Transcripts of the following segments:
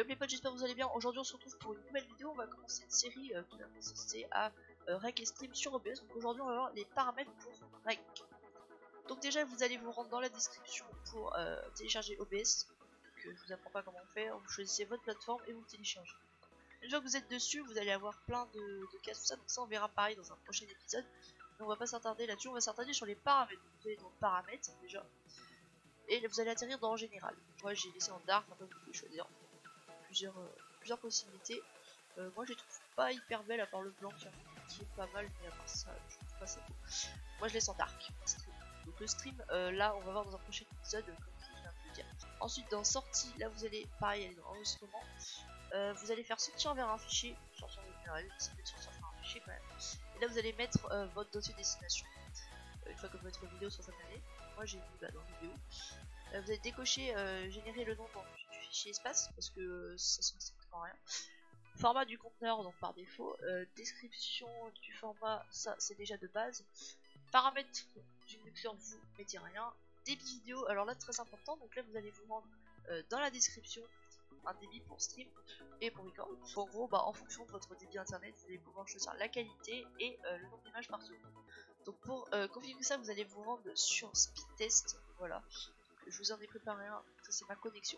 Comme les potes, j'espère que vous allez bien. Aujourd'hui on se retrouve pour une nouvelle vidéo. On va commencer une série qui va consister à Rec et Stream sur OBS. Donc aujourd'hui on va voir les paramètres pour Rec. Donc déjà vous allez vous rendre dans la description pour télécharger OBS. Donc je vous apprends pas comment faire. Vous choisissez votre plateforme et vous le téléchargez. Une fois que vous êtes dessus, vous allez avoir plein de cas, tout ça. Donc ça on verra pareil dans un prochain épisode. Mais on va pas s'attarder là-dessus, on va s'attarder sur les paramètres. Vous allez dans paramètres déjà. Et vous allez atterrir dans en général. Moi j'ai laissé en dark, après vous pouvez choisir plusieurs possibilités. Moi je les trouve pas hyper belles à part le blanc qui est pas mal, mais à part ça je trouve pas ça beau. Moi je laisse en dark. Donc le stream là on va voir dans un prochain épisode comme je viens de le dire. Ensuite dans sortie, là vous allez pareil aller dans enregistrement. Vous allez faire sortir vers un fichier, sortir vers un fichier quand même. Et là vous allez mettre votre dossier destination. Une fois que votre vidéo sera terminée, moi j'ai mis dans vidéo. Vous allez décocher générer le nom du fichier espace parce que ça ne strictement rien. Format du conteneur donc par défaut. Description du format, ça c'est déjà de base. Paramètres du mixeur, vous mettez rien. Débit vidéo, alors là très important, donc là vous allez vous rendre dans la description un débit pour stream et pour record. En gros en fonction de votre débit internet vous allez pouvoir choisir la qualité et le nombre d'images par seconde. Donc pour configurer ça vous allez vous rendre sur speed test, voilà. Donc, je vous en ai préparé un, ça c'est ma connexion.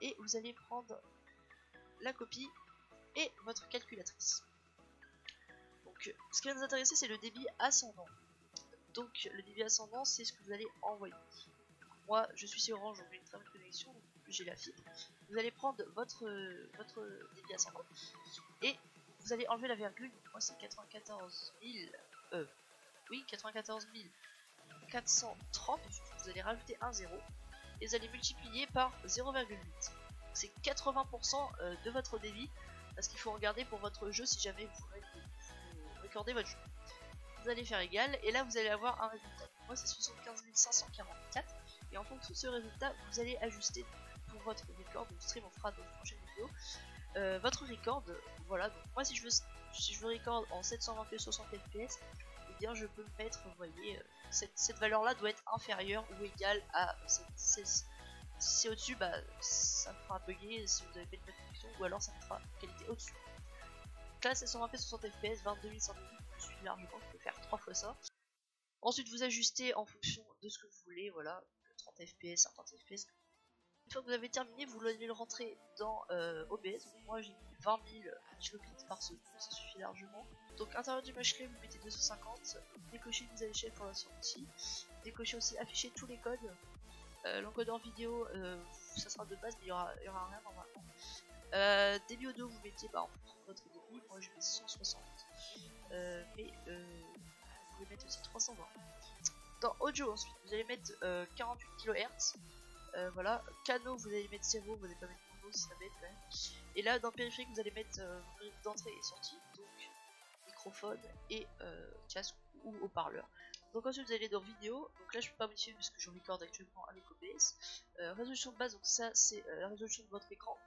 Et vous allez prendre la copie et votre calculatrice. Donc ce qui va nous intéresser c'est le débit ascendant. Donc le débit ascendant c'est ce que vous allez envoyer. Moi je suis sur Orange, donc j'ai une très bonne connexion, donc j'ai la fibre. Vous allez prendre votre débit ascendant et vous allez enlever la virgule. Moi c'est 94 430, vous allez rajouter un 0 et vous allez multiplier par 0,8. C'est 80% de votre débit, parce qu'il faut regarder pour votre jeu si jamais vous recordez votre jeu. Vous allez faire égal et là vous allez avoir un résultat. Moi c'est 75 544 et en fonction de ce résultat vous allez ajuster pour votre record. Donc stream on fera dans une prochaine vidéo. Votre record, voilà. Donc moi si je veux record en 720p 60 fps, et bien je peux mettre, vous voyez, cette valeur là doit être inférieure ou égale à 16. Si c'est au-dessus, ça me fera bugger si vous avez fait une bonne connexion, ou alors ça me fera qualité au-dessus. Donc là 720p 60 fps, 22 100 je suis largement, je peux faire 3 fois ça. Ensuite vous ajustez en fonction de ce que vous voulez, voilà, 30 fps, 50 fps. Une fois que vous avez terminé, vous allez le rentrer dans OBS. Donc moi j'ai mis 20 000 kilobits par seconde, ça suffit largement. Donc intérieur du mâchelet vous mettez 250, décochez une mise à l'échelle pour la sortie, décochez aussi afficher tous les codes. L'encodeur vidéo ça sera de base mais il y aura rien normalement. Débit audio vous mettez en fonction de votre débit, moi je mets 160 mais vous pouvez mettre aussi 320. Dans audio ensuite vous allez mettre 48 kHz. Voilà, canaux vous allez mettre 0, vous allez pas mettre mono si ça va être quand même. Et là dans périphérique vous allez mettre d'entrée et sortie, donc microphone et casque ou haut-parleur. Donc ensuite vous allez dans vidéo, donc là je peux pas modifier puisque je record actuellement avec OBS. Résolution de base, donc ça c'est la résolution de votre écran.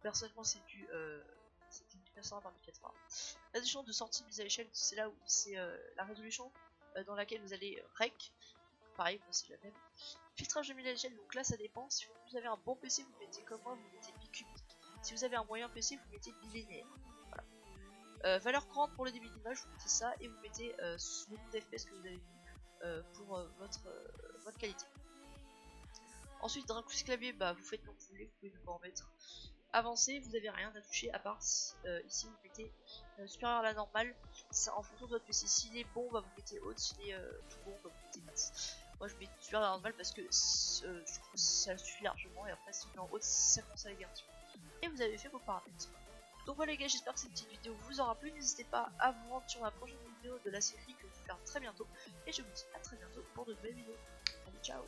Personnellement c'est du 1920 par 1080. Résolution de sortie mise à l'échelle, c'est là où c'est la résolution dans laquelle vous allez rec. Pareil, moi c'est la même. Filtrage de mise à l'échelle, donc là ça dépend. Si vous avez un bon PC, vous mettez comme moi, vous mettez bicubique. Si vous avez un moyen PC, vous mettez bilinéaire. Voilà. Valeur courante pour le débit d'image, vous mettez ça et vous mettez le nombre d'FPS que vous avez mis pour votre qualité. Ensuite, dans un coup de clavier, vous faites comme vous voulez, vous pouvez ne pas en mettre. Avancé, vous n'avez rien à toucher à part ici vous mettez supérieur à la normale. Ça, en fonction de votre PC, s'il est bon, vous mettez haute, s'il est tout bon, vous mettez basse. Moi je mets supérieur à la normale parce que je trouve que ça suffit largement, et après si vous mettez en haute, ça commence à égarer. Et vous avez fait vos paramètres. Donc voilà les gars, j'espère que cette petite vidéo vous aura plu. N'hésitez pas à vous rendre sur la prochaine vidéo de la série que je vais faire très bientôt. Et je vous dis à très bientôt pour de nouvelles vidéos. Allez, ciao.